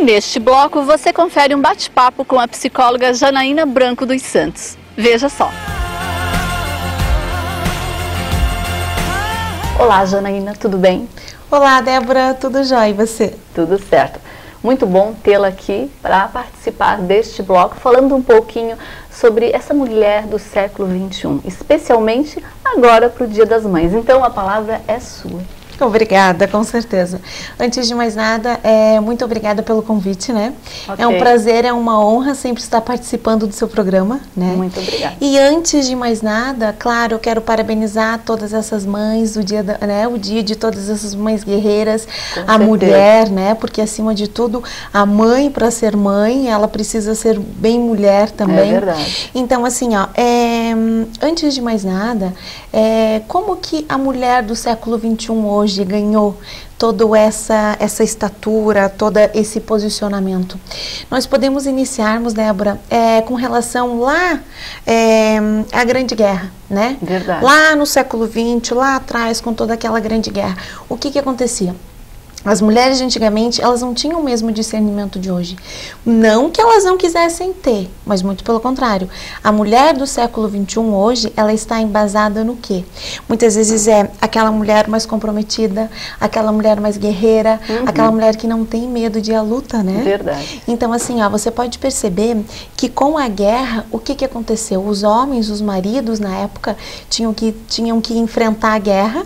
Neste bloco, você confere um bate-papo com a psicóloga Janaína Branco dos Santos. Veja só. Olá, Janaína, tudo bem? Olá, Débora, tudo jóia, e você? Tudo certo. Muito bom tê-la aqui para participar deste bloco, falando um pouquinho sobre essa mulher do século XXI, especialmente agora para o Dia das Mães. Então, a palavra é sua. Obrigada, com certeza. Antes de mais nada, muito obrigada pelo convite, né? Okay. É um prazer, é uma honra sempre estar participando do seu programa, né? Muito obrigada. E antes de mais nada, claro, eu quero parabenizar todas essas mães, o dia de todas essas mães guerreiras, a mulher, né? Porque acima de tudo, a mãe, para ser mãe, ela precisa ser bem mulher também. É verdade. Então, assim, ó, antes de mais nada, como que a mulher do século XXI hoje ganhou toda essa estatura, todo esse posicionamento? Nós podemos iniciarmos, Débora, com relação lá à Grande Guerra, né? Verdade. Lá no século XX, lá atrás, com toda aquela Grande Guerra, o que acontecia? As mulheres de antigamente, elas não tinham o mesmo discernimento de hoje. Não que elas não quisessem ter, mas muito pelo contrário. A mulher do século XXI hoje, ela está embasada no quê? Muitas vezes é aquela mulher mais comprometida, aquela mulher mais guerreira, aquela mulher que não tem medo de ir à luta, né? Verdade. Então, assim, ó, você pode perceber que com a guerra, o que aconteceu? Os homens, os maridos, na época, tinham que enfrentar a guerra.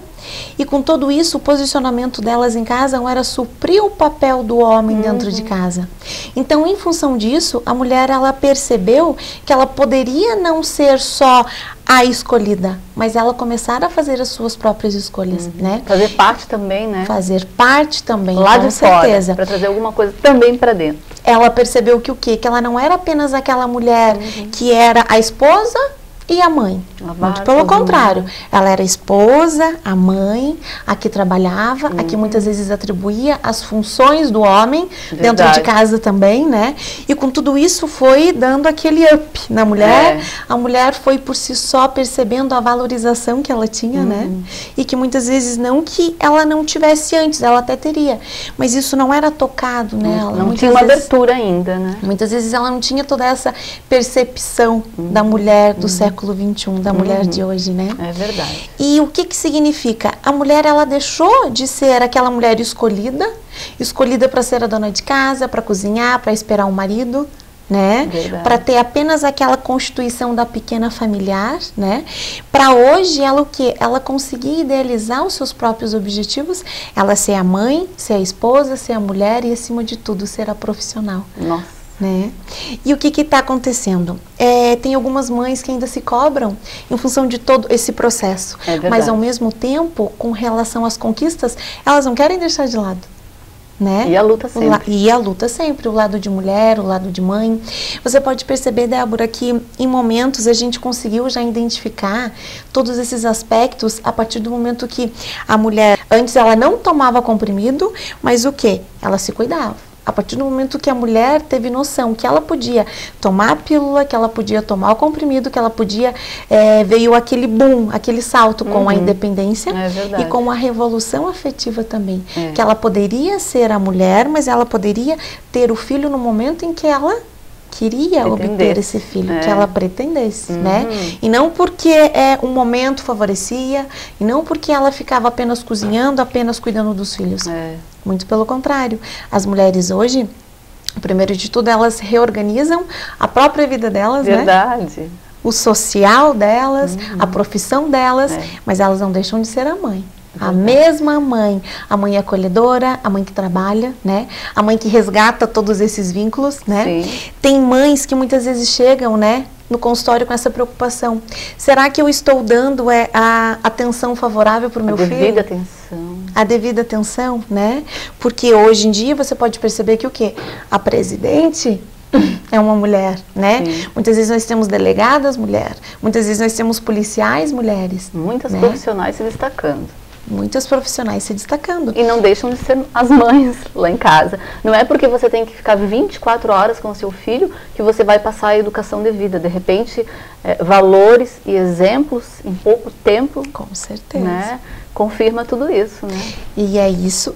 E com tudo isso, o posicionamento delas em casa não era suprir o papel do homem dentro de casa. Então, em função disso, a mulher, ela percebeu que ela poderia não ser só a escolhida, mas ela começar a fazer as suas próprias escolhas, né? Fazer parte também, né? Fazer parte também, lá com de fora, certeza. Para trazer alguma coisa também para dentro. Ela percebeu que o quê? Que ela não era apenas aquela mulher que era a esposa e a mãe. Muito pelo contrário, ela era a esposa, a mãe, a que trabalhava, a que muitas vezes atribuía as funções do homem dentro de casa também, né? E com tudo isso foi dando aquele up na mulher. A mulher foi por si só percebendo a valorização que ela tinha, né? E que muitas vezes não que ela não tivesse antes, ela até teria, mas isso não era tocado nela. Não tinha uma abertura ainda, né? Muitas vezes ela não tinha toda essa percepção da mulher do século XXI, da mulher de hoje, né? É verdade. E o que significa? A mulher, ela deixou de ser aquela mulher escolhida para ser a dona de casa, para cozinhar, para esperar um marido, né? Para ter apenas aquela constituição da pequena familiar, né? Para hoje, ela o quê? Ela conseguir idealizar os seus próprios objetivos, ela ser a mãe, ser a esposa, ser a mulher e, acima de tudo, ser a profissional. Nossa. Né? E o que está acontecendo? Tem algumas mães que ainda se cobram em função de todo esse processo, mas ao mesmo tempo, com relação às conquistas, elas não querem deixar de lado, né? E a luta sempre. E a luta sempre, o lado de mulher, o lado de mãe. Você pode perceber, Débora, que em momentos a gente conseguiu já identificar todos esses aspectos a partir do momento que a mulher, antes ela não tomava comprimido, mas o quê? Ela se cuidava. A partir do momento que a mulher teve noção que ela podia tomar a pílula, que ela podia tomar o comprimido, que ela podia, veio aquele boom, aquele salto com a independência e com a revolução afetiva também. Que ela poderia ser a mulher, mas ela poderia ter o filho no momento em que ela queria obter esse filho, que ela pretendesse, né? E não porque um momento favorecia, e não porque ela ficava apenas cozinhando, apenas cuidando dos filhos. Muito pelo contrário. As mulheres hoje, primeiro de tudo, elas reorganizam a própria vida delas, né? O social delas, a profissão delas, mas elas não deixam de ser a mãe. A mesma mãe, a mãe acolhedora, a mãe que trabalha, né? A mãe que resgata todos esses vínculos, né? Tem mães que muitas vezes chegam, né, no consultório com essa preocupação. Será que eu estou dando a atenção favorável para o meu filho? A devida atenção. A devida atenção, né? Porque hoje em dia você pode perceber que o quê? A presidente é uma mulher, né? Muitas vezes nós temos delegadas mulheres, muitas vezes nós temos policiais mulheres. Muitas profissionais se destacando. Muitas profissionais se destacando. E não deixam de ser as mães lá em casa. Não é porque você tem que ficar 24 horas com o seu filho que você vai passar a educação devida. De repente, valores e exemplos em pouco tempo. Com certeza. Né? Confirma tudo isso, né? E é isso,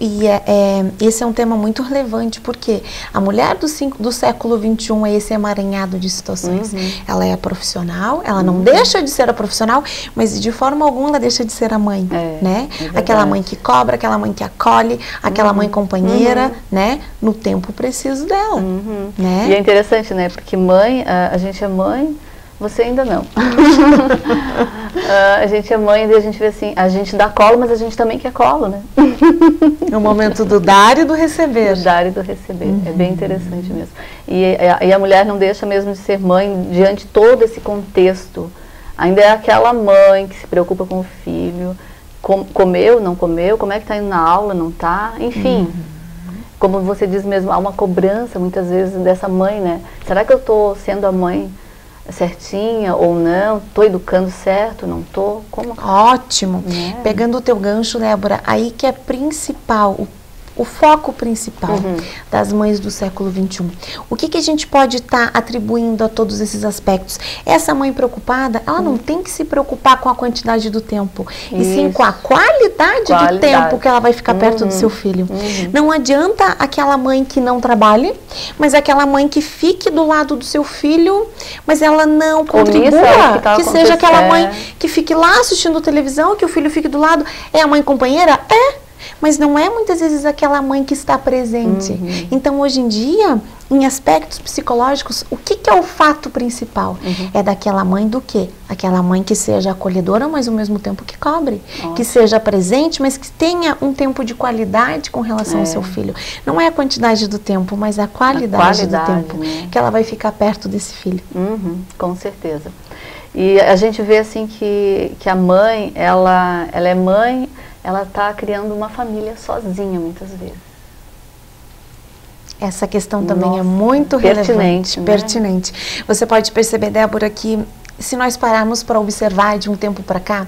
esse é um tema muito relevante, porque a mulher do século XXI é esse emaranhado de situações. Ela é profissional, ela não deixa de ser a profissional, mas de forma alguma ela deixa de ser a mãe, né? Aquela mãe que cobra, aquela mãe que acolhe, aquela mãe companheira, né? No tempo preciso dela, né? E é interessante, né? Porque mãe, a gente é mãe, você ainda não. A gente é mãe e a gente vê assim, a gente dá colo, mas a gente também quer colo, né? É o momento do dar e do receber. Do dar e do receber, é bem interessante mesmo. E a mulher não deixa mesmo de ser mãe diante de todo esse contexto. Ainda é aquela mãe que se preocupa com o filho, comeu, não comeu, como é que está indo na aula, não está, enfim. Como você diz mesmo, há uma cobrança muitas vezes dessa mãe, né? Será que eu estou sendo a mãe certinha ou não? Estou educando certo, não estou? Como? Ótimo. Pegando o teu gancho, Débora, aí que é principal, o foco principal das mães do século XXI. O que a gente pode estar atribuindo a todos esses aspectos? Essa mãe preocupada, ela não tem que se preocupar com a quantidade do tempo, e sim com a qualidade do tempo que ela vai ficar perto do seu filho. Não adianta aquela mãe que não trabalhe, mas aquela mãe que fique do lado do seu filho, mas ela não contribua, que seja aquela mãe que fique lá assistindo televisão, que o filho fique do lado. É a mãe companheira? Mas não é muitas vezes aquela mãe que está presente. Então, hoje em dia, em aspectos psicológicos, o que é o fato principal? É daquela mãe do quê? Aquela mãe que seja acolhedora, mas ao mesmo tempo que cobre. Que seja presente, mas que tenha um tempo de qualidade com relação ao seu filho. Não é a quantidade do tempo, mas a qualidade do tempo que ela vai ficar perto desse filho. Com certeza. E a gente vê assim que a mãe, ela é mãe, ela está criando uma família sozinha muitas vezes. Essa questão também é muito relevante, pertinente. Você pode perceber, Débora, que se nós pararmos para observar de um tempo para cá,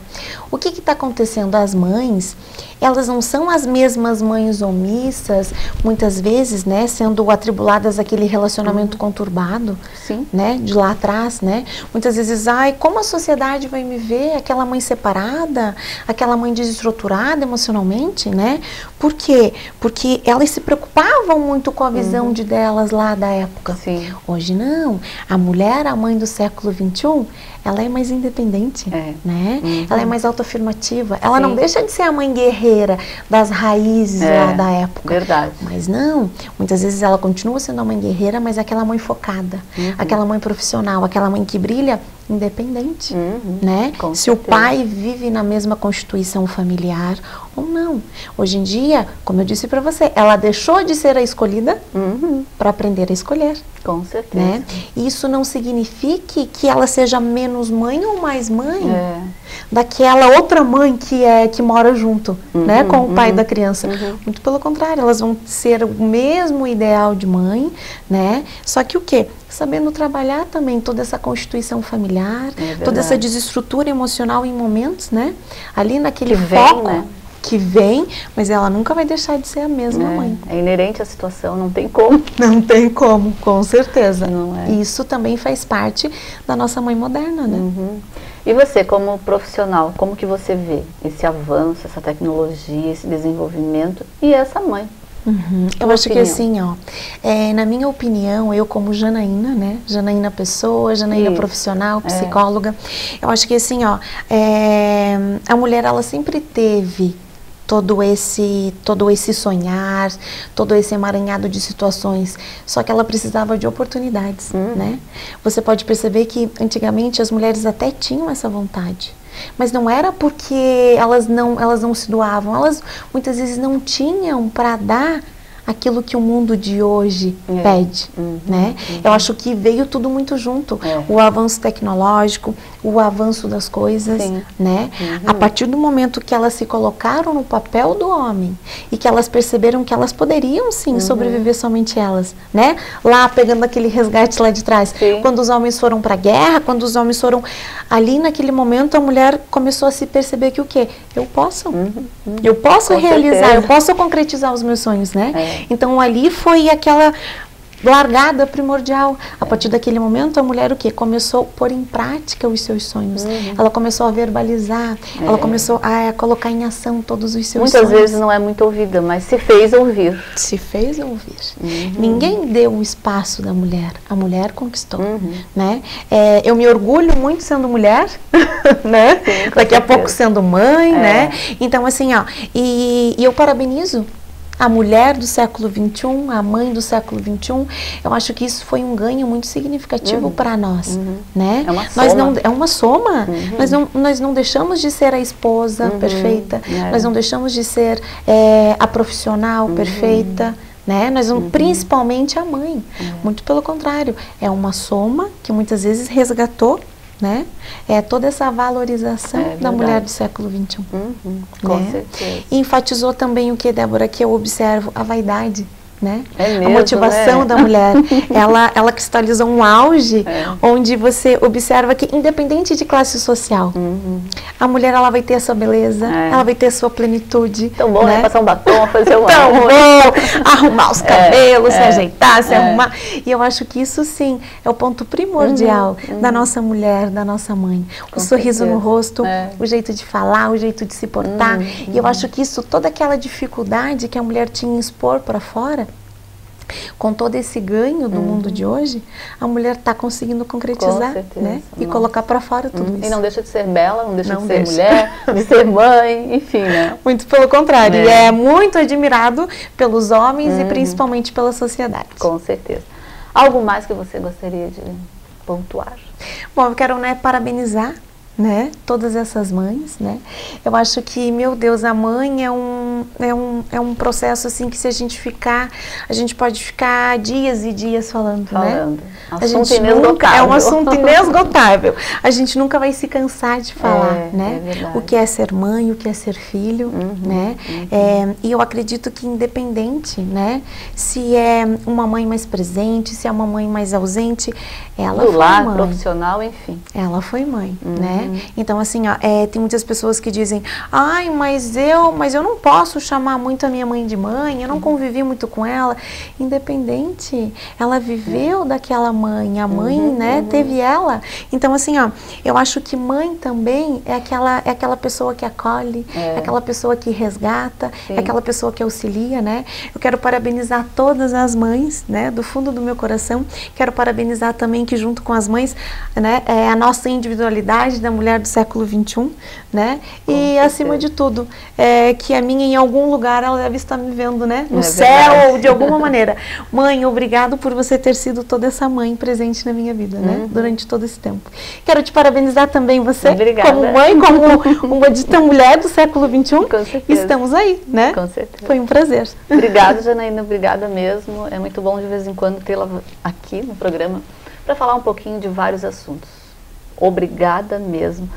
o que está acontecendo? As mães, elas não são as mesmas mães omissas, muitas vezes, né, sendo atribuladas àquele relacionamento conturbado, né, de lá atrás, né? Muitas vezes, ai, como a sociedade vai me ver, aquela mãe separada, aquela mãe desestruturada emocionalmente, né? Por quê? Porque elas se preocupavam muito com a visão delas lá da época. Hoje não. A mulher, a mãe do século XXI, ela é mais independente, né? Ela é mais autoafirmativa. Ela não deixa de ser a mãe guerreira das raízes lá da época. Verdade. Mas não, muitas vezes ela continua sendo a mãe guerreira, mas aquela mãe focada, aquela mãe profissional, aquela mãe que brilha independente, né? Se o pai vive na mesma constituição familiar ou não. Hoje em dia, como eu disse para você, ela deixou de ser a escolhida para aprender a escolher. Com certeza. Né? Isso não significa que ela seja menos mãe ou mais mãe daquela outra mãe que mora junto, né, com o pai da criança. Muito pelo contrário, elas vão ser o mesmo ideal de mãe, né? Só que o quê? Sabendo trabalhar também toda essa constituição familiar, toda essa desestrutura emocional em momentos, né? Ali naquele foco que vem, mas ela nunca vai deixar de ser a mesma mãe. É inerente à situação, não tem como. Não tem como, com certeza. Não é. Isso também faz parte da nossa mãe moderna, né? E você, como profissional, como que você vê esse avanço, essa tecnologia, esse desenvolvimento e essa mãe? Eu acho que assim, ó, na minha opinião, eu como Janaína, né, Janaína pessoa, Janaína profissional, psicóloga, eu acho que assim, ó, a mulher, ela sempre teve todo esse sonhar, todo esse emaranhado de situações, só que ela precisava de oportunidades, né? Você pode perceber que antigamente as mulheres até tinham essa vontade, mas não era porque elas não se doavam, elas muitas vezes não tinham para dar aquilo que o mundo de hoje pede, né? Eu acho que veio tudo muito junto, o avanço tecnológico, o avanço das coisas, né? A partir do momento que elas se colocaram no papel do homem e que elas perceberam que elas poderiam sim sobreviver somente elas, né? Lá pegando aquele resgate lá de trás, quando os homens foram para a guerra, quando os homens foram ali naquele momento, a mulher começou a se perceber que o quê? Eu posso realizar, eu posso concretizar os meus sonhos, né? Então ali foi largada primordial. A partir daquele momento, a mulher o quê? Começou a pôr em prática os seus sonhos. Ela começou a verbalizar, ela começou a colocar em ação todos os seus sonhos. Muitas vezes não é muito ouvida, mas se fez ouvir. Se fez ouvir. Ninguém deu o espaço da mulher, a mulher conquistou, né? Eu me orgulho muito sendo mulher, né? Sim, daqui a pouco sendo mãe, né? Então, assim, ó, e eu parabenizo a mulher do século XXI, a mãe do século XXI. Eu acho que isso foi um ganho muito significativo para nós, né? É uma soma. É uma soma. Nós não deixamos de ser a esposa perfeita, nós não deixamos de ser a profissional perfeita, né? Nós não, principalmente a mãe. Muito pelo contrário, é uma soma que muitas vezes resgatou, né? Toda essa valorização da mulher do século XXI. Com certeza. E enfatizou também o que, Débora, que eu observo, a vaidade, né? Mesmo, a motivação da mulher. Ela cristaliza um auge onde você observa que, independente de classe social, a mulher ela vai ter a sua beleza, ela vai ter a sua plenitude. Tão bom, né? Passar um batom, fazer uma tão bom, arrumar os cabelos, se ajeitar, se arrumar. E eu acho que isso sim é o ponto primordial da nossa mulher, da nossa mãe. O sorriso no rosto, o jeito de falar, o jeito de se portar. E eu acho que isso, toda aquela dificuldade que a mulher tinha em expor para fora, com todo esse ganho do mundo de hoje, a mulher está conseguindo concretizar, né? E colocar para fora tudo isso. E não deixa de ser bela, não deixa de ser mulher, de ser mãe, enfim, né? Muito pelo contrário. E é muito admirado pelos homens e principalmente pela sociedade. Com certeza. Algo mais que você gostaria de pontuar? Bom, eu quero, né, parabenizar, né, todas essas mães, né? Eu acho que, meu Deus, a mãe é um processo assim que se a gente pode ficar dias e dias falando, né? Assunto inesgotável. É um assunto inesgotável. A gente nunca vai se cansar de falar, né? O que é ser mãe, o que é ser filho, né? E eu acredito que independente, né? Se é uma mãe mais presente, se é uma mãe mais ausente, ela foi mãe. Profissional, enfim. Ela foi mãe, né? Então, assim, ó, tem muitas pessoas que dizem, ai, mas eu não posso chamar muito a minha mãe de mãe, eu não convivi muito com ela. Independente, ela viveu daquela mãe, a mãe, né, teve ela. Então, assim, ó, eu acho que mãe também é aquela pessoa que acolhe, é aquela pessoa que resgata, é aquela pessoa que auxilia, né? Eu quero parabenizar todas as mães, né, do fundo do meu coração. Quero parabenizar também que junto com as mães, né, a nossa individualidade da mulher do século XXI, né? E acima de tudo, que a minha em algum lugar ela deve estar me vendo, né? No céu ou de alguma maneira. Mãe, obrigado por você ter sido toda essa mãe presente na minha vida, né? Durante todo esse tempo. Quero te parabenizar também você, como mãe, como uma dita mulher do século XXI. Com certeza. Estamos aí, né? Com certeza. Foi um prazer. Obrigada, Janaína, obrigada mesmo. É muito bom de vez em quando tê-la aqui no programa para falar um pouquinho de vários assuntos. Obrigada mesmo.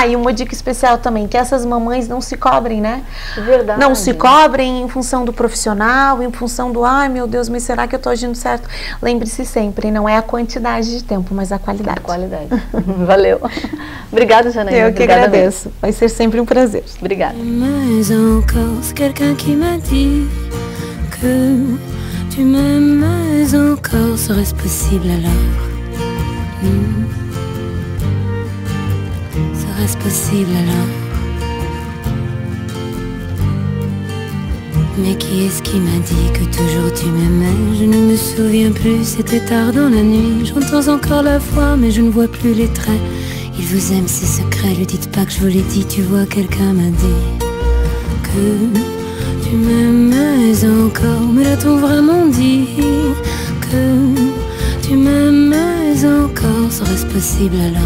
E uma dica especial também, que essas mamães não se cobrem, né? Verdade. Não se cobrem em função do profissional, em função do, ai meu Deus, mas será que eu estou agindo certo? Lembre-se sempre, não é a quantidade de tempo, mas a qualidade. A qualidade. Valeu. Obrigada, Janaína. Eu que agradeço. Mesmo. Vai ser sempre um prazer. Obrigada. Mais encore, quelqu'un qui m'a dit que tu m'aimes encore, serait-ce possible alors? Serait-ce possible alors? Mais qui est-ce qui m'a dit que toujours tu m'aimais? Je ne me souviens plus, c'était tard dans la nuit. J'entends encore la voix, mais je ne vois plus les traits. Il vous aime, c'est secret, lui dites pas que je vous l'ai dit. Tu vois, quelqu'un m'a dit que tu m'aimais encore. Mais l'a-t-on vraiment dit que tu m'aimais encore? Serait-ce possible alors?